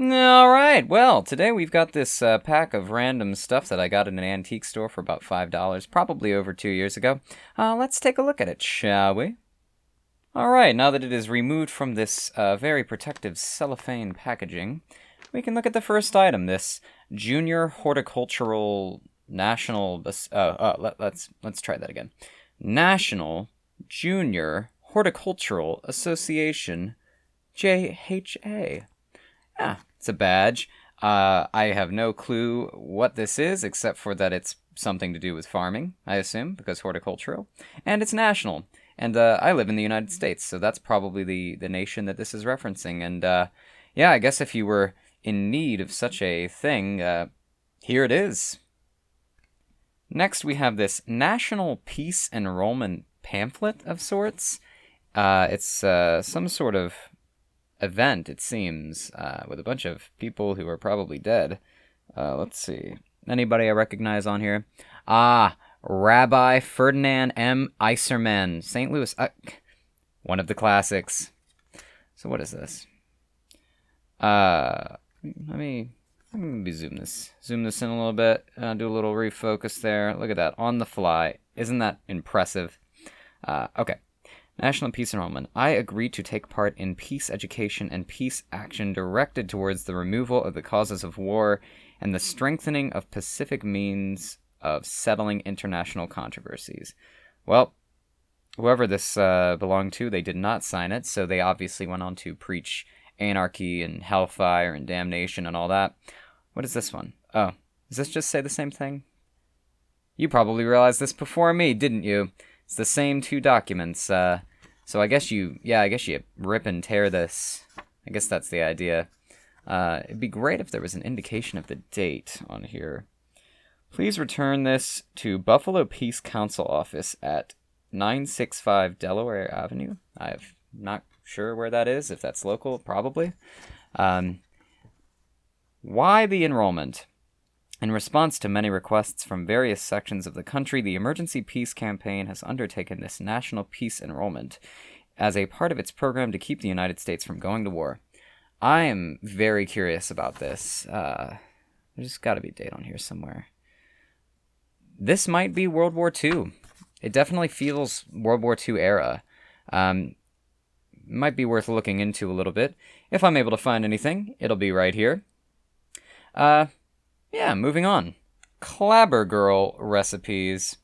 Alright, well, today we've got this pack of random stuff that I got in an antique store for about $5, probably over 2 years ago. Let's take a look at it, shall we? Alright, now that it is removed from this very protective cellophane packaging, we can look at the first item, this Junior Horticultural National... let's try that again. National Junior Horticultural Association, JHA. It's a badge. I have no clue what this is, except for that it's something to do with farming, I assume, because horticultural. And it's national. And I live in the United States, so that's probably the nation that this is referencing. And yeah, I guess if you were in need of such a thing, here it is. Next, we have this National Peace Enrollment pamphlet of sorts. It's some sort of event, it seems, with a bunch of people who are probably dead. Let's see. Anybody I recognize on here? Rabbi Ferdinand M. Iserman, St. Louis. One of the classics. So what is this? Let me zoom this in a little bit. Do a little refocus there. Look at that, on the fly. Isn't that impressive? Okay. National Peace Enrollment. I agree to take part in peace education and peace action directed towards the removal of the causes of war and the strengthening of pacific means of settling international controversies. Well, whoever this belonged to, they did not sign it, so they obviously went on to preach anarchy and hellfire and damnation and all that. What is this one? Oh, does this just say the same thing? You probably realized this before me, didn't you? It's the same two documents, so I guess you rip and tear this. I guess that's the idea. It'd be great if there was an indication of the date on here. Please return this to Buffalo Peace Council Office at 965 Delaware Avenue. I'm not sure where that is, if that's local, probably. Why the enrollment? In response to many requests from various sections of the country, the Emergency Peace Campaign has undertaken this National Peace Enrollment as a part of its program to keep the United States from going to war. I am very curious about this. There's got to be a date on here somewhere. This might be World War II. It definitely feels World War II era. Might be worth looking into a little bit. If I'm able to find anything, it'll be right here. Yeah, moving on. Clabber Girl recipes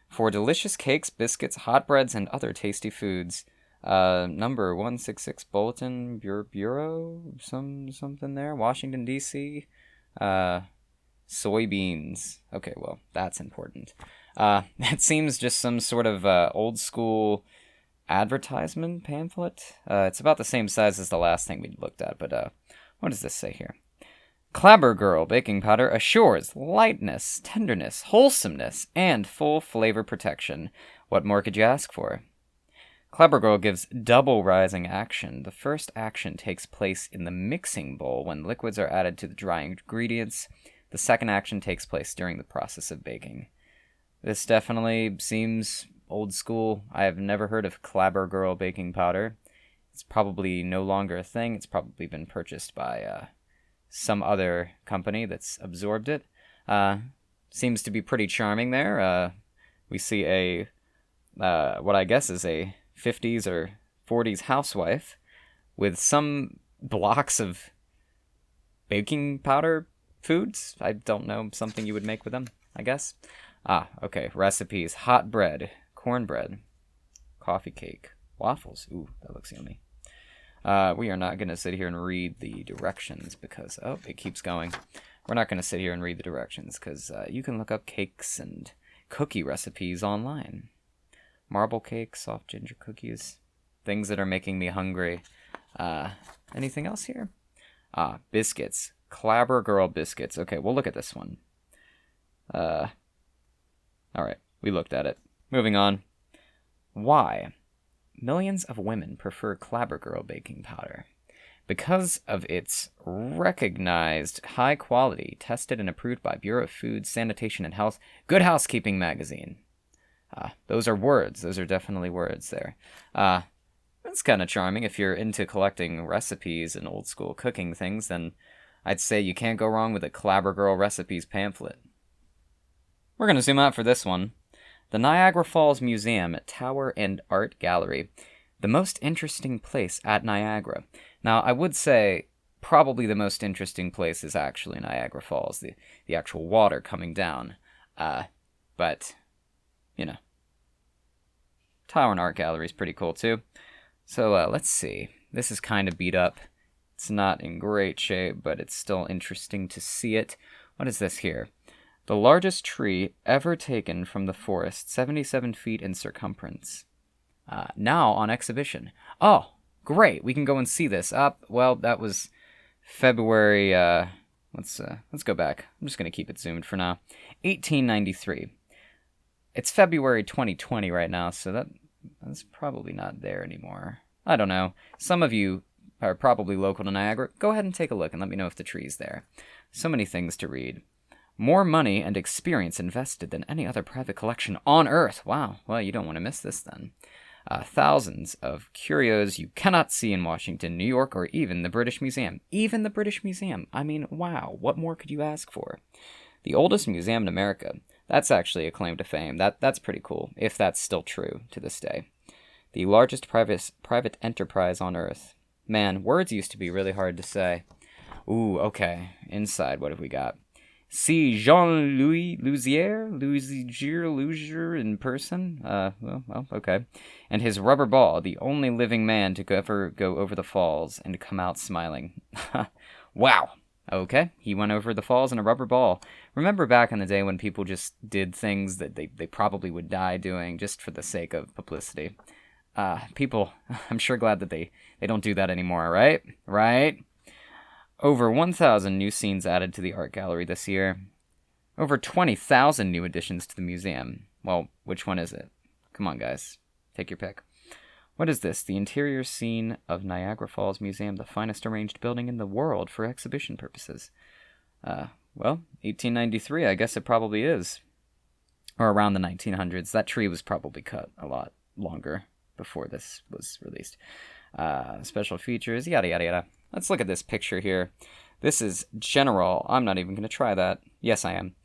for delicious cakes, biscuits, hot breads, and other tasty foods. Number 166 Bulletin Bureau, something there. Washington, D.C. Soybeans. Okay, well, that's important. It seems just some sort of old school advertisement pamphlet. It's about the same size as the last thing we looked at, but what does this say here? Clabber Girl baking powder assures lightness, tenderness, wholesomeness, and full flavor protection. What more could you ask for? Clabber Girl gives double rising action. The first action takes place in the mixing bowl when liquids are added to the dry ingredients. The second action takes place during the process of baking. This definitely seems old school. I have never heard of Clabber Girl baking powder. It's probably no longer a thing. It's probably been purchased by some other company that's absorbed it. Seems to be pretty charming there. We see a what I guess is a 50s or 40s housewife with some blocks of baking powder foods. I don't know, something you would make with them, I guess. Okay, recipes. Hot bread, cornbread, coffee cake, waffles. Ooh, that looks yummy. We are not going to sit here and read the directions because, it keeps going. We're not going to sit here and read the directions because you can look up cakes and cookie recipes online. Marble cake, soft ginger cookies, things that are making me hungry. Anything else here? Biscuits. Clabber Girl biscuits. Okay, we'll look at this one. Alright, we looked at it. Moving on. Why? Millions of women prefer Clabber Girl baking powder. Because of its recognized high quality, tested and approved by Bureau of Food, Sanitation, and Health, Good Housekeeping magazine. Those are words. Those are definitely words there. That's kind of charming. If you're into collecting recipes and old school cooking things, then I'd say you can't go wrong with a Clabber Girl Recipes pamphlet. We're going to zoom out for this one. The Niagara Falls Museum, Tower and Art Gallery. The most interesting place at Niagara. Now, I would say probably the most interesting place is actually Niagara Falls, the actual water coming down. But, you know, Tower and Art Gallery is pretty cool too. So let's see. This is kind of beat up. It's not in great shape, but it's still interesting to see it. What is this here? The largest tree ever taken from the forest, 77 feet in circumference. Now on exhibition. Oh, great. We can go and see this. Well, that was February. Let's go back. I'm just going to keep it zoomed for now. 1893. It's February 2020 right now, so that's probably not there anymore. I don't know. Some of you are probably local to Niagara. Go ahead and take a look and let me know if the tree's there. So many things to read. More money and experience invested than any other private collection on Earth. Wow. Well, you don't want to miss this then. Thousands of curios you cannot see in Washington, New York, or even the British Museum. Even the British Museum. I mean, wow. What more could you ask for? The oldest museum in America. That's actually a claim to fame. That's pretty cool, if that's still true to this day. The largest private enterprise on Earth. Man, words used to be really hard to say. Ooh, okay. Inside, what have we got? See Jean-Louis Lousier in person. Well, okay. And his rubber ball, the only living man to ever go over the falls and come out smiling. Wow. Okay, he went over the falls in a rubber ball. Remember back in the day when people just did things that they probably would die doing just for the sake of publicity? People, I'm sure glad that they don't do that anymore, right? Right? Over 1,000 new scenes added to the art gallery this year. Over 20,000 new additions to the museum. Well, which one is it? Come on, guys. Take your pick. What is this? The interior scene of Niagara Falls Museum, the finest arranged building in the world for exhibition purposes. Well, 1893, I guess it probably is. Or around the 1900s. That tree was probably cut a lot longer before this was released. Special features, yada, yada, yada. Let's look at this picture here. This is General. I'm not even going to try that. Yes, I am.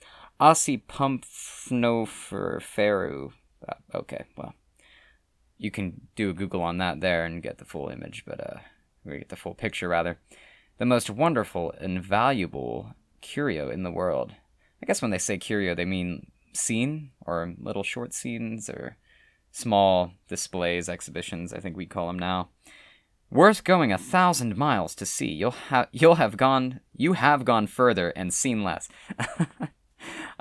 Asi Pumpfnoferferu. Okay, well. You can do a Google on that there and get the full image, but or get the full picture, rather. The most wonderful and valuable curio in the world. I guess when they say curio, they mean scene, or little short scenes, or small displays, exhibitions, I think we call them now. Worth going 1,000 miles to see. You have gone further and seen less.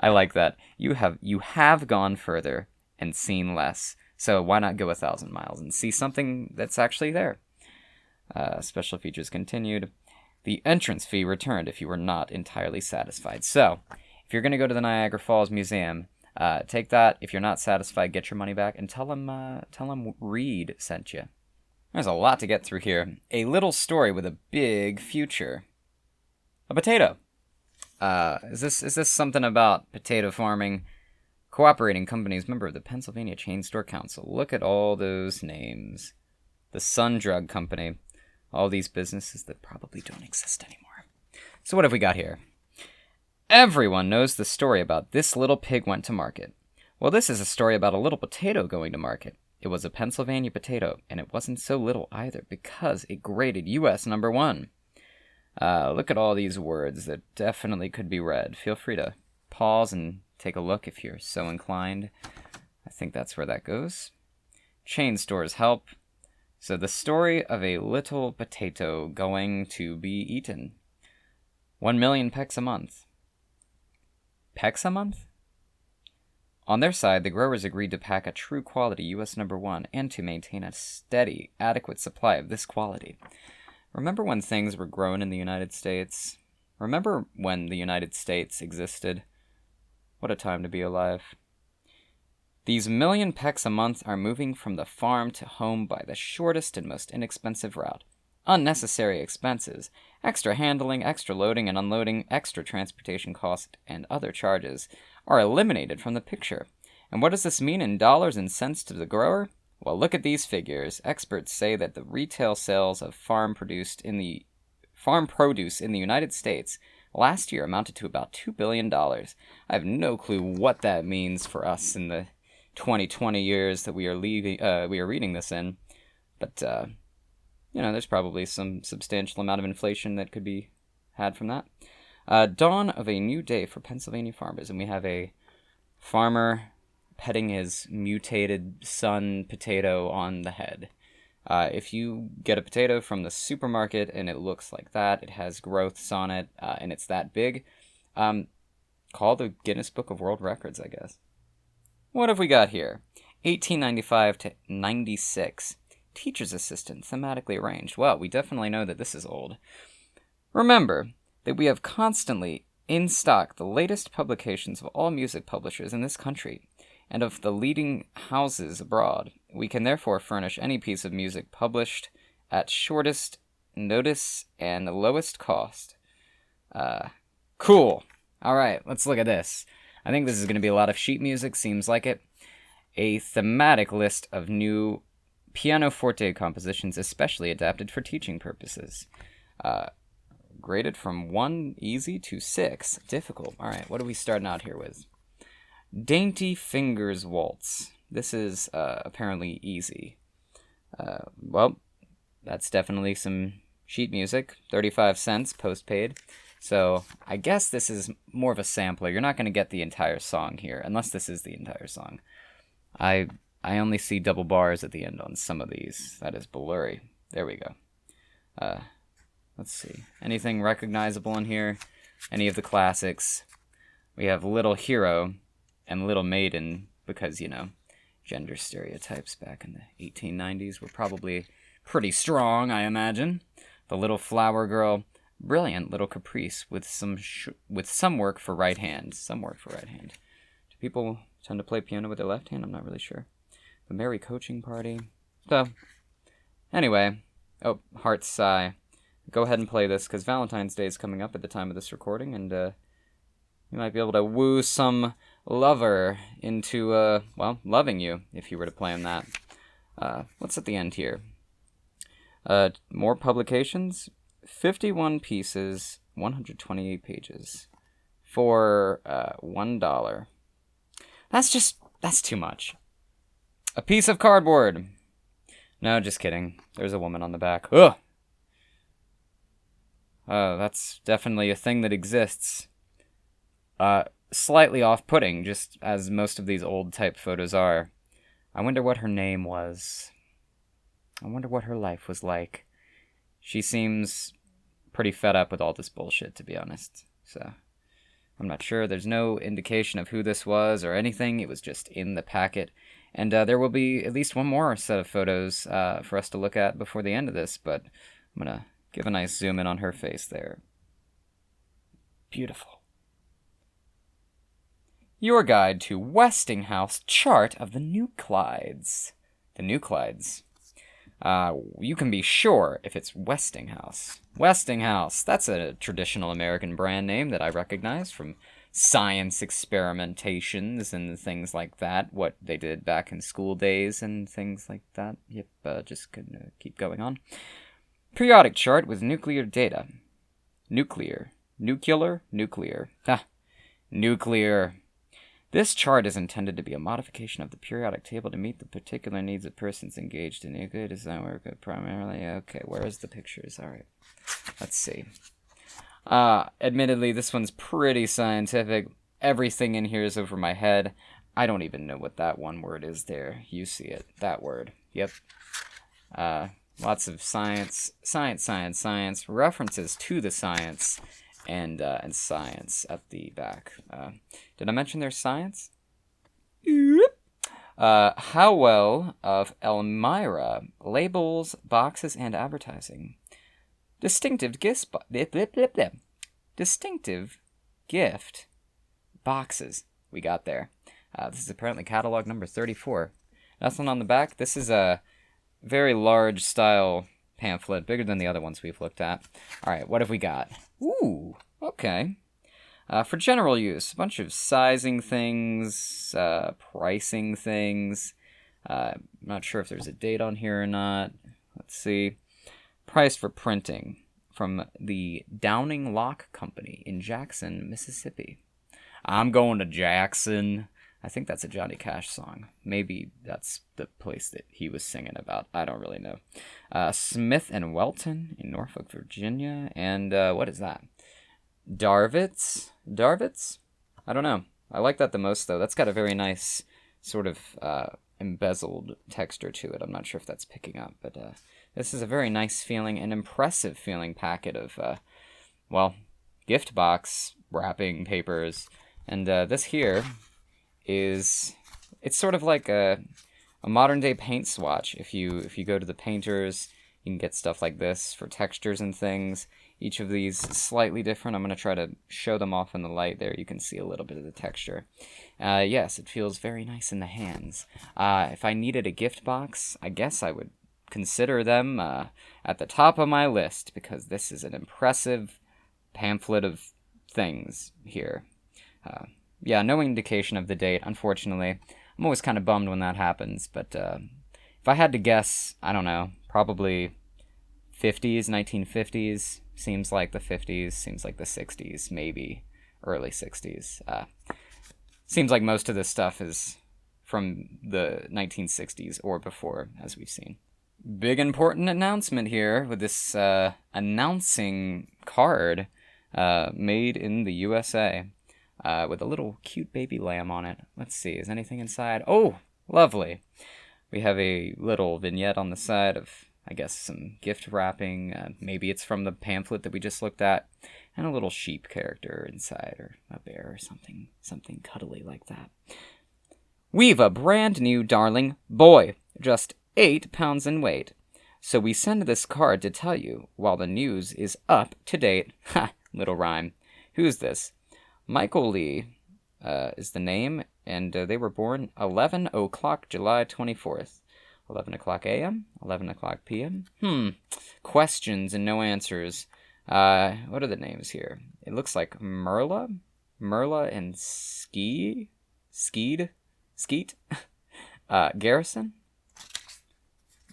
I like that. You have gone further and seen less. So why not go 1,000 miles and see something that's actually there? Special features continued. The entrance fee returned if you were not entirely satisfied. So, if you're going to go to the Niagara Falls Museum, take that. If you're not satisfied, get your money back and tell them Reed sent you. There's a lot to get through here. A little story with a big future. A potato. Is this something about potato farming? Cooperating companies, member of the Pennsylvania Chain Store Council. Look at all those names. The Sun Drug Company. All these businesses that probably don't exist anymore. So what have we got here? Everyone knows the story about This Little Pig Went to Market. Well, this is a story about a little potato going to market. It was a Pennsylvania potato, and it wasn't so little either, because it graded U.S. #1. Look at all these words that definitely could be read. Feel free to pause and take a look if you're so inclined. I think that's where that goes. Chain stores help. So the story of a little potato going to be eaten. 1 million pecks a month. Pecks a month? On their side, the growers agreed to pack a true quality U.S. #1 and to maintain a steady, adequate supply of this quality. Remember when things were grown in the United States? Remember when the United States existed? What a time to be alive. These 1 million pecks a month are moving from the farm to home by the shortest and most inexpensive route. Unnecessary expenses, extra handling, extra loading and unloading, extra transportation costs, and other charges are eliminated from the picture. And what does this mean in dollars and cents to the grower? Well, look at these figures. Experts say that the retail sales of farm-produced in the farm produce in the United States last year amounted to about $2 billion. I have no clue what that means for us in the 2020 years that we are reading this in, but there's probably some substantial amount of inflation that could be had from that. Dawn of a new day for Pennsylvania farmers, and we have a farmer petting his mutated son potato on the head. If you get a potato from the supermarket and it looks like that, it has growths on it, and it's that big, call the Guinness Book of World Records, I guess. What have we got here? 1895 to 96. Teacher's assistant, thematically arranged. Well, we definitely know that this is old. Remember that we have constantly in stock the latest publications of all music publishers in this country and of the leading houses abroad. We can therefore furnish any piece of music published at shortest notice and lowest cost. Cool. All right, let's look at this. I think this is going to be a lot of sheet music, seems like it. A thematic list of new pianoforte compositions especially adapted for teaching purposes. Graded from 1 easy to 6 difficult. All right, what are we starting out here with? Dainty Fingers Waltz. This is apparently easy. Well, that's definitely some sheet music. 35 cents postpaid. So I guess this is more of a sampler. You're not going to get the entire song here, unless this is the entire song. I only see double bars at the end on some of these. That is blurry. There we go. Let's see. Anything recognizable in here? Any of the classics? We have Little Hero and Little Maiden, because, gender stereotypes back in the 1890's were probably pretty strong, I imagine. The Little Flower Girl, brilliant little caprice with some work for right hand. Some work for right hand. Do people tend to play piano with their left hand? I'm not really sure. The Merry Coaching Party. So, anyway. Oh, Heart's Sigh. Go ahead and play this, because Valentine's Day is coming up at the time of this recording, and you might be able to woo some lover into, loving you, if you were to play on that. What's at the end here? More publications. 51 pieces, 128 pages, for $1. That's too much. A piece of cardboard. No, just kidding. There's a woman on the back. Ugh! That's definitely a thing that exists. Slightly off-putting, just as most of these old-type photos are. I wonder what her name was. I wonder what her life was like. She seems pretty fed up with all this bullshit, to be honest. So, I'm not sure. There's no indication of who this was or anything. It was just in the packet. And there will be at least one more set of photos for us to look at before the end of this, but I'm going to give a nice zoom in on her face there. Beautiful. Your guide to Westinghouse chart of the Nuclides. The Nuclides. You can be sure if it's Westinghouse. Westinghouse, that's a traditional American brand name that I recognize from science experimentations and things like that, what they did back in school days and things like that. Yep, just gonna keep going on. Periodic chart with nuclear data. Nuclear. Ha. Nuclear. This chart is intended to be a modification of the periodic table to meet the particular needs of persons engaged in nuclear design work primarily. Okay, where's the pictures? All right, let's see. Admittedly, this one's pretty scientific. Everything in here is over my head. I don't even know what that one word is there. You see it. That word. Yep. Lots of science, references to the science, and science at the back. Did I mention there's science? Howell of Elmira labels, boxes, and advertising. Distinctive gift boxes. We got there. This is apparently catalog number 34. Nothing on the back. This is a very large style pamphlet, bigger than the other ones we've looked at. All right, what have we got? Ooh, okay. For general use, a bunch of sizing things, pricing things. I'm not sure if there's a date on here or not. Let's see. Price for printing. from the Downing Lock Company in Jackson, Mississippi. I'm going to Jackson. I think that's a Johnny Cash song. Maybe that's the place that he was singing about. I don't really know. Smith and Welton in Norfolk, Virginia. And what is that? Darvitz? I don't know. I like that the most, though. That's got a very nice sort of embezzled texture to it. I'm not sure if that's picking up, but this is a very nice feeling and impressive feeling packet of, gift box wrapping papers. And this here it's sort of like a modern day paint swatch. If you go to the painters, you can get stuff like this for textures and things. Each of these slightly different. I'm going to try to show them off in the light there. You can see a little bit of the texture. Yes, it feels very nice in the hands. If I needed a gift box, I guess I would consider them at the top of my list, because this is an impressive pamphlet of things here. No indication of the date, unfortunately. I'm always kind of bummed when that happens, but if I had to guess, I don't know, probably 50s, 1950s. Seems like the 50s, seems like the 60s, maybe early 60s. Seems like most of this stuff is from the 1960s or before, as we've seen. Big important announcement here with this announcing card made in the USA with a little cute baby lamb on it. Let's see, is anything inside? Oh, lovely. We have a little vignette on the side of, I guess, some gift wrapping. Maybe it's from the pamphlet that we just looked at. And a little sheep character inside, or a bear or something cuddly like that. We've a brand new darling boy, just 8 pounds in weight. So we send this card to tell you while the news is up to date. Ha, little rhyme. Who's this? Michael Lee is the name, and they were born 11 o'clock July 24th. 11 o'clock a.m., 11 o'clock p.m. Questions and no answers. What are the names here? It looks like Merla and Skeet? Garrison?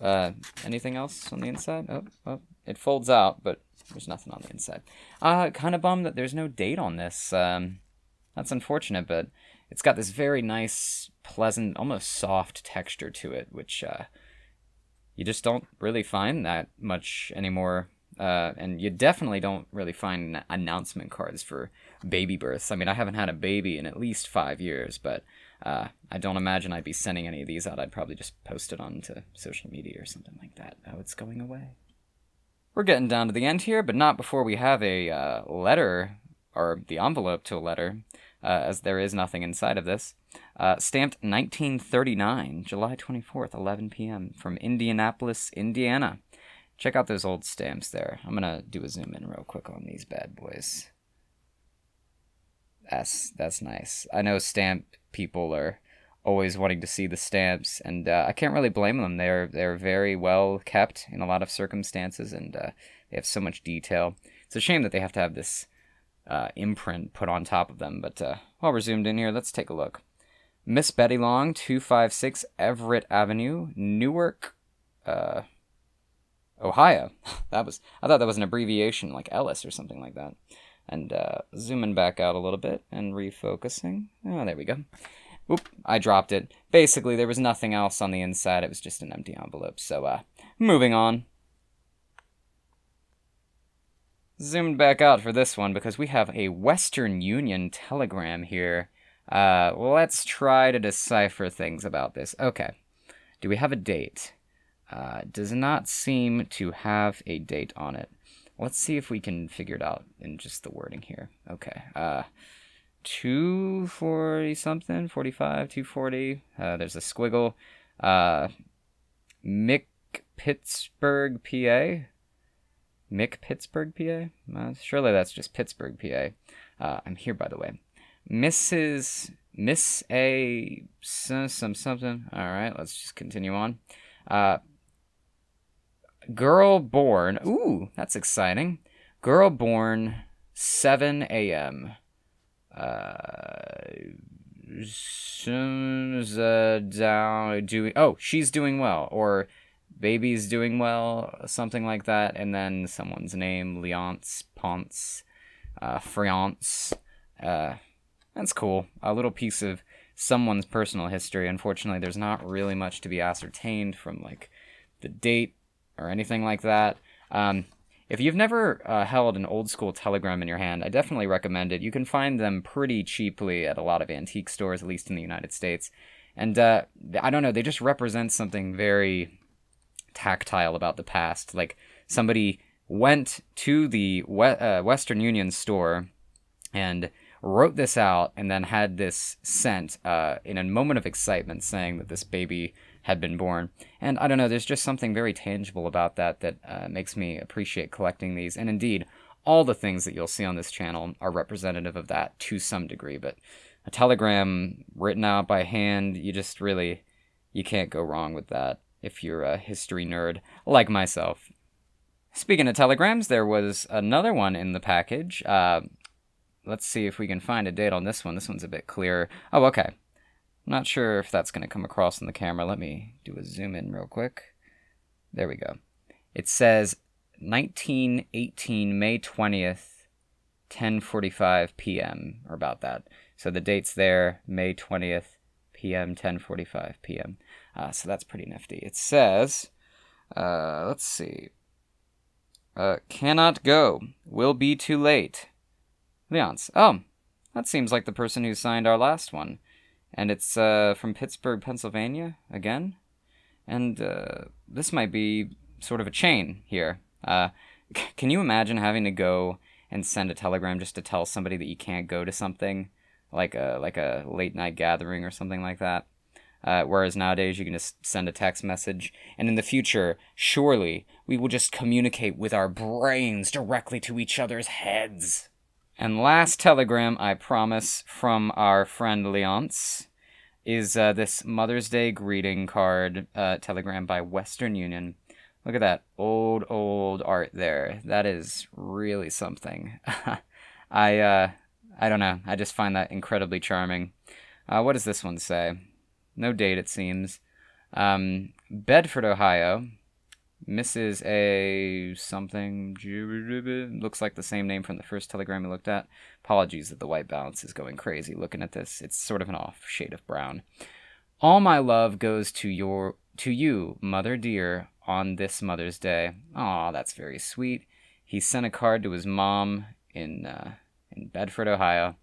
Anything else on the inside? Oh, it folds out, but there's nothing on the inside. Kind of bummed that there's no date on this. That's unfortunate, but it's got this very nice, pleasant, almost soft texture to it, which you just don't really find that much anymore. And you definitely don't really find announcement cards for baby births. I mean, I haven't had a baby in at least 5 years, but I don't imagine I'd be sending any of these out. I'd probably just post it onto social media or something like that. Oh, it's going away. We're getting down to the end here, but not before we have a letter, or the envelope to a letter, as there is nothing inside of this. Stamped 1939, July 24th, 11 p.m., from Indianapolis, Indiana. Check out those old stamps there. I'm going to do a zoom in real quick on these bad boys. That's nice. I know stamp people are always wanting to see the stamps, and I can't really blame them. They're very well kept in a lot of circumstances, and they have so much detail. It's a shame that they have to have this imprint put on top of them, but while we're zoomed in here, let's take a look. Miss Betty Long, 256 Everett Avenue, Newark, Ohio. I thought that was an abbreviation, like Ellis or something like that. And zooming back out a little bit and refocusing. Oh, there we go. Oop, I dropped it. Basically, there was nothing else on the inside. It was just an empty envelope. So, moving on. Zoomed back out for this one because we have a Western Union telegram here. Let's try to decipher things about this. Okay. Do we have a date? Does not seem to have a date on it. Let's see if we can figure it out in just the wording here. Okay. 240 something, 45, 240. There's a squiggle. Pittsburgh, PA. Pittsburgh, PA? Surely that's just Pittsburgh, PA. I'm here, by the way. Miss A something. All right, let's just continue on. Girl born. Ooh, that's exciting. Girl born 7 a.m. She's doing well. Or baby's doing well, something like that, and then someone's name, Leonce, Ponce, Friance. That's cool. A little piece of someone's personal history. Unfortunately, there's not really much to be ascertained from, like, the date or anything like that. If you've never held an old school telegram in your hand, I definitely recommend it. You can find them pretty cheaply at a lot of antique stores, at least in the United States. And I don't know, they just represent something very tactile about the past. Like, somebody went to the Western Union store and wrote this out and then had this sent in a moment of excitement saying that this baby had been born. And I don't know, there's just something very tangible about that makes me appreciate collecting these. And indeed, all the things that you'll see on this channel are representative of that to some degree. But a telegram written out by hand, you can't go wrong with that if you're a history nerd like myself. Speaking of telegrams, there was another one in the package. Let's see if we can find a date on this one. This one's a bit clearer. Oh, okay. I'm not sure if that's going to come across in the camera. Let me do a zoom in real quick. There we go. It says 1918, May 20th, 10:45 p.m., or about that. So the date's there, May 20th, p.m., 10:45 p.m. So that's pretty nifty. It says, let's see. Cannot go. Will be too late. Leonce. Oh, that seems like the person who signed our last one. And it's from Pittsburgh, Pennsylvania, again. And this might be sort of a chain here. Can you imagine having to go and send a telegram just to tell somebody that you can't go to something, like a late-night gathering or something like that? Whereas nowadays you can just send a text message. And in the future, surely, we will just communicate with our brains directly to each other's heads. And last telegram, I promise, from our friend Leonce, is this Mother's Day greeting card telegram by Western Union. Look at that old art there. That is really something. I don't know. I just find that incredibly charming. What does this one say? No date, it seems. Bedford, Ohio. Mrs. A. something. Looks like the same name from the first telegram we looked at. Apologies that the white balance is going crazy looking at this. It's sort of an off shade of brown. All my love goes to you, mother dear, on this Mother's Day. Aw, that's very sweet. He sent a card to his mom in Bedford, Ohio,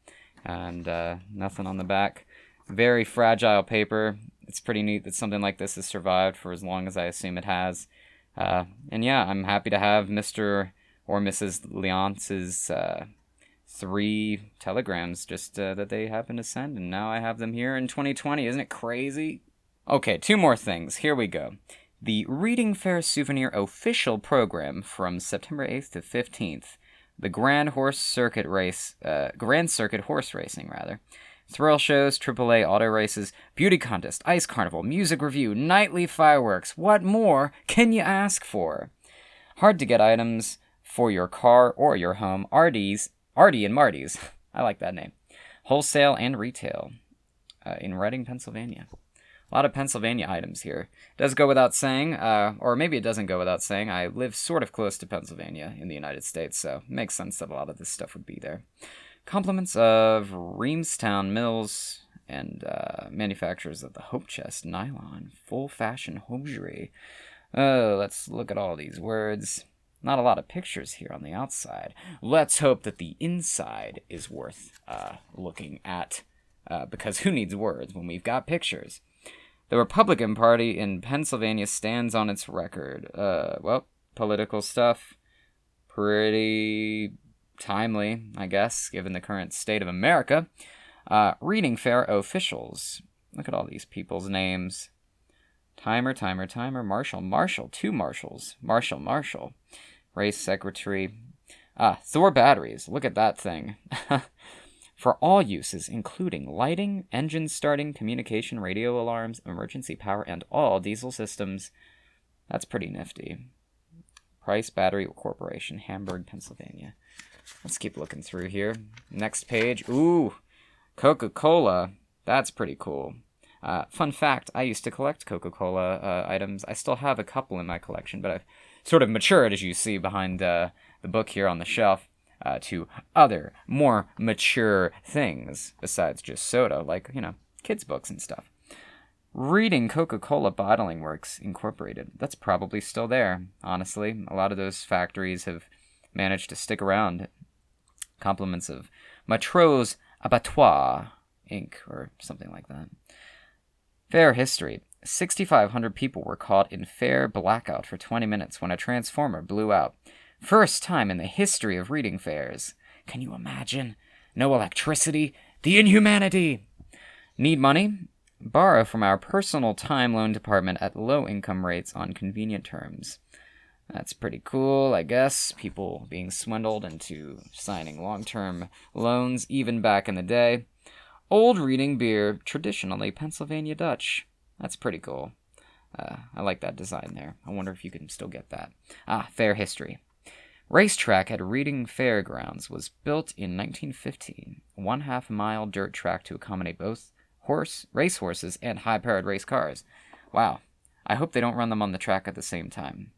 and nothing on the back. Very fragile paper. It's pretty neat that something like this has survived for as long as I assume it has. And yeah, I'm happy to have Mr. or Mrs. Leonce's 3 telegrams just that they happen to send, and now I have them here in 2020. Isn't it crazy? Okay, 2 more things. Here we go. The Reading Fair Souvenir official program from September 8th to 15th. The Grand Circuit Horse Racing, rather. Thrill shows, AAA auto races, beauty contest, ice carnival, music review, nightly fireworks. What more can you ask for? Hard to get items for your car or your home. Artie and Marty's. I like that name. Wholesale and retail in Reading, Pennsylvania. A lot of Pennsylvania items here. Does go without saying, or maybe it doesn't go without saying, I live sort of close to Pennsylvania in the United States, so it makes sense that a lot of this stuff would be there. Compliments of Reamstown Mills and manufacturers of the Hope Chest Nylon Full Fashion Hosiery. Let's look at all these words. Not a lot of pictures here on the outside. Let's hope that the inside is worth looking at, because who needs words when we've got pictures? The Republican Party in Pennsylvania stands on its record. Political stuff. Pretty timely, I guess, given the current state of America. Reading Fair officials. Look at all these people's names. Timer, Marshall, 2 Marshalls. Marshall. Race secretary. Thor batteries. Look at that thing. For all uses, including lighting, engine starting, communication, radio alarms, emergency power, and all diesel systems. That's pretty nifty. Price Battery Corporation, Hamburg, Pennsylvania. Let's keep looking through here. Next page. Ooh, Coca-Cola. That's pretty cool. Fun fact, I used to collect Coca-Cola items. I still have a couple in my collection, but I've sort of matured, as you see behind the book here on the shelf, to other, more mature things besides just soda, like, kids' books and stuff. Reading Coca-Cola Bottling Works Incorporated. That's probably still there, honestly. A lot of those factories have managed to stick around. Compliments of Montrose Abattoir, Inc., or something like that. Fair history. 6,500 people were caught in fair blackout for 20 minutes when a transformer blew out. First time in the history of reading fairs. Can you imagine? No electricity? The inhumanity! Need money? Borrow from our personal time loan department at low income rates on convenient terms. That's pretty cool, I guess. People being swindled into signing long-term loans, even back in the day. Old reading beer, traditionally Pennsylvania Dutch. That's pretty cool. I like that design there. I wonder if you can still get that. Fair history. Racetrack at Reading Fairgrounds was built in 1915. 1/2 mile dirt track to accommodate both racehorses and high-powered race cars. Wow. I hope they don't run them on the track at the same time.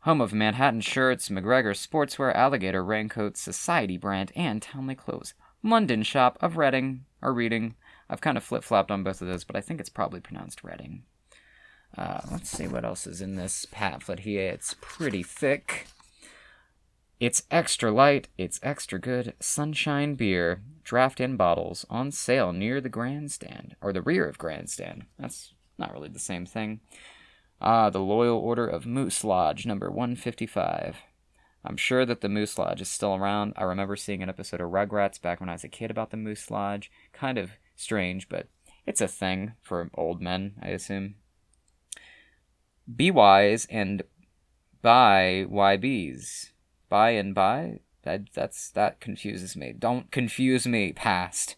Home of Manhattan shirts, McGregor sportswear, alligator raincoats, society brand, and Townley clothes. London shop of Reading, or Reading. I've kind of flip-flopped on both of those, but I think it's probably pronounced Reading. Let's see what else is in this pamphlet here. It's pretty thick. It's extra light, it's extra good. Sunshine beer, draft-in bottles, on sale near the grandstand, or the rear of grandstand. That's not really the same thing. The Loyal Order of Moose Lodge, number 155. I'm sure that the Moose Lodge is still around. I remember seeing an episode of Rugrats back when I was a kid about the Moose Lodge. Kind of strange, but it's a thing for old men, I assume. Be wise and buy YBs. Buy and buy? That confuses me. Don't confuse me. Past.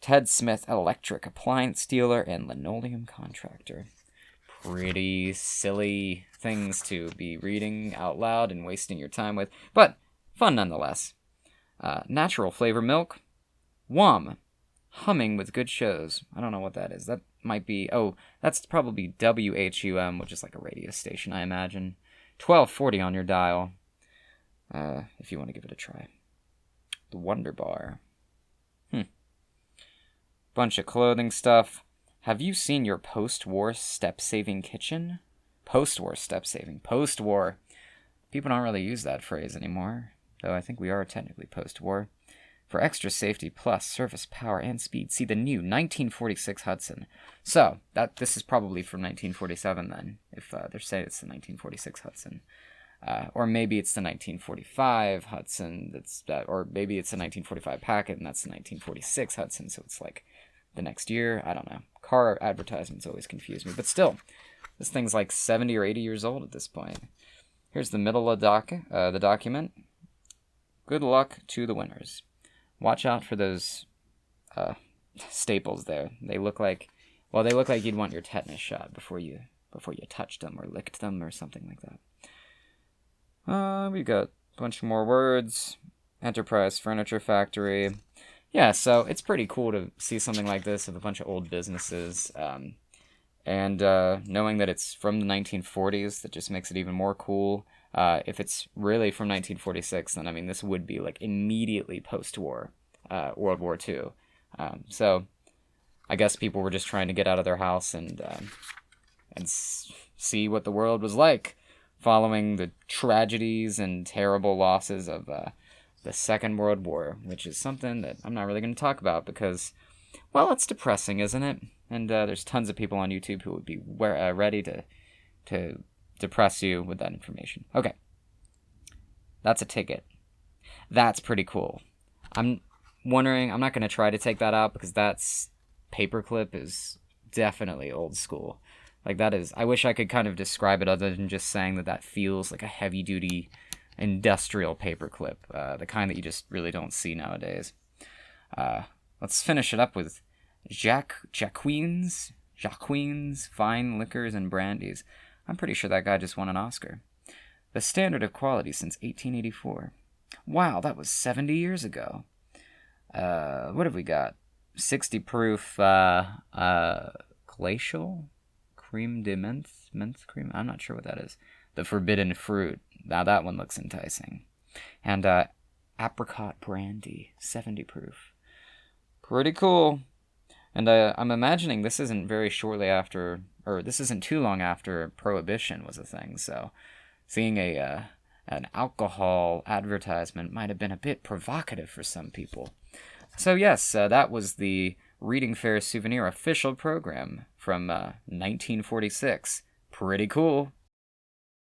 Ted Smith, electric appliance dealer and linoleum contractor. Pretty silly things to be reading out loud and wasting your time with, but fun nonetheless. Natural flavor milk. WUM. Humming with good shows. I don't know what that is. That might be... Oh, that's probably WHUM, which is like a radio station, I imagine. 1240 on your dial. If you want to give it a try. The Wonder Bar. Bunch of clothing stuff. Have you seen your post-war step-saving kitchen? Post-war step-saving. Post-war. People don't really use that phrase anymore, though I think we are technically post-war. For extra safety plus service power and speed, see the new 1946 Hudson. So, this is probably from 1947 then, if they're saying it's the 1946 Hudson. Or maybe it's the 1945 Hudson, or maybe it's the 1945 packet, and that's the 1946 Hudson, so it's like the next year. I don't know. Car advertisements always confuse me, but still, this thing's like 70 or 80 years old at this point. Here's the middle of the document. Good luck to the winners. Watch out for those staples there. They look like you'd want your tetanus shot before you touched them or licked them or something like that. We got a bunch more words. Enterprise Furniture Factory. Yeah, so it's pretty cool to see something like this with a bunch of old businesses. And knowing that it's from the 1940s, that just makes it even more cool. If it's really from 1946, then, I mean, this would be, like, immediately post-war, World War II. So I guess people were just trying to get out of their house and see what the world was like, following the tragedies and terrible losses of the Second World War, which is something that I'm not really going to talk about because, well, it's depressing, isn't it? And there's tons of people on YouTube who would be ready to depress you with that information. Okay. That's a ticket. That's pretty cool. I'm wondering, I'm not going to try to take that out because that's paperclip is definitely old school. Like, that is, I wish I could kind of describe it other than just saying that feels like a heavy-duty industrial paperclip, the kind that you just really don't see nowadays. Let's finish it up with Jacquees Fine Liquors and Brandies. I'm pretty sure that guy just won an Oscar. The standard of quality since 1884. Wow, that was 70 years ago. What have we got? 60 proof glacial creme de menthe cream. I'm not sure what that is. The forbidden fruit. Now that one looks enticing. And apricot brandy, 70 proof. Pretty cool. And I'm imagining this isn't very shortly after, or this isn't too long after Prohibition was a thing. So seeing an alcohol advertisement might have been a bit provocative for some people. So yes, that was the Reading Fair Souvenir official program from 1946. Pretty cool.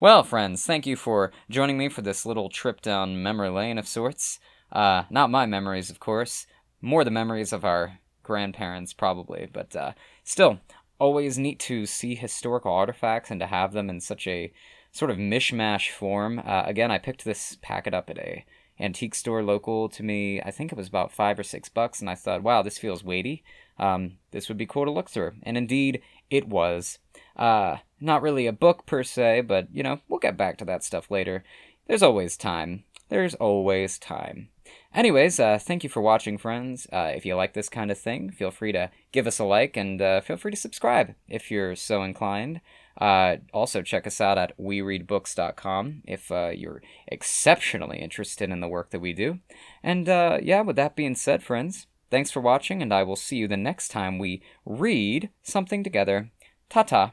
Well, friends, thank you for joining me for this little trip down memory lane of sorts. Not my memories, of course. More the memories of our grandparents, probably. But still, always neat to see historical artifacts and to have them in such a sort of mishmash form. Again, I picked this packet up at a antique store local to me. I think it was about $5 or $6, and I thought, wow, this feels weighty. This would be cool to look through. And indeed, it was. Not really a book per se, but, we'll get back to that stuff later. There's always time. There's always time. Anyways, thank you for watching, friends. If you like this kind of thing, feel free to give us a like, and feel free to subscribe if you're so inclined. Also, check us out at wereedbooks.com if you're exceptionally interested in the work that we do. And with that being said, friends, thanks for watching, and I will see you the next time we read something together. Ta-ta.